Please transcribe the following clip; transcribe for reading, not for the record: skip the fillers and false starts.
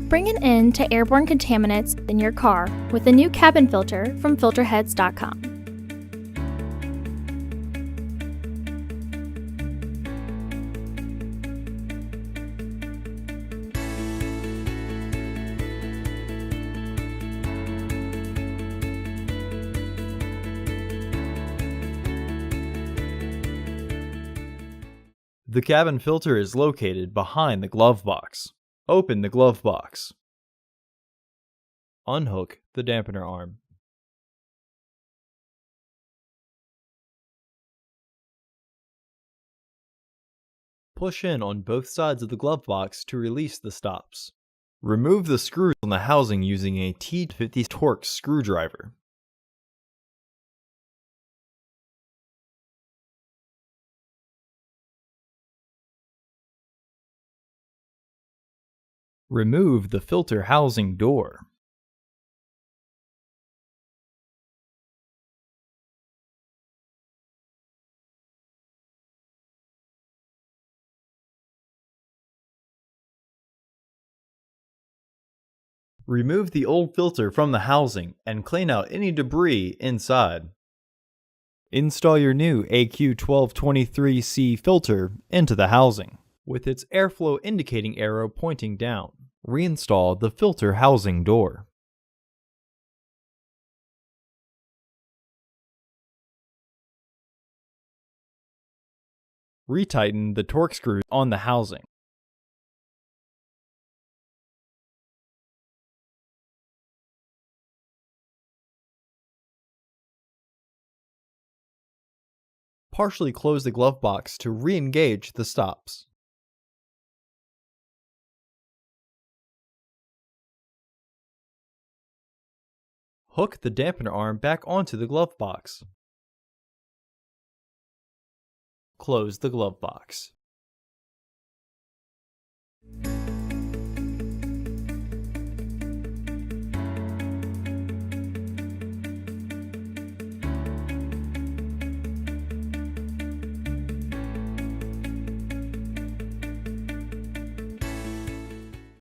Bring an end to airborne contaminants in your car with a new cabin filter from Filterheads.com. The cabin filter is located behind the glove box. Open the glove box. Unhook the dampener arm. Push in on both sides of the glove box to release the stops. Remove the screws on the housing using a T50 Torx screwdriver. Remove the filter housing door. Remove the old filter from the housing and clean out any debris inside. Install your new AQ1223C filter into the housing, with its airflow indicating arrow pointing down. Reinstall the filter housing door. Retighten the Torx screws on the housing. Partially close the glove box to re-engage the stops. Hook the dampener arm back onto the glove box. Close the glove box.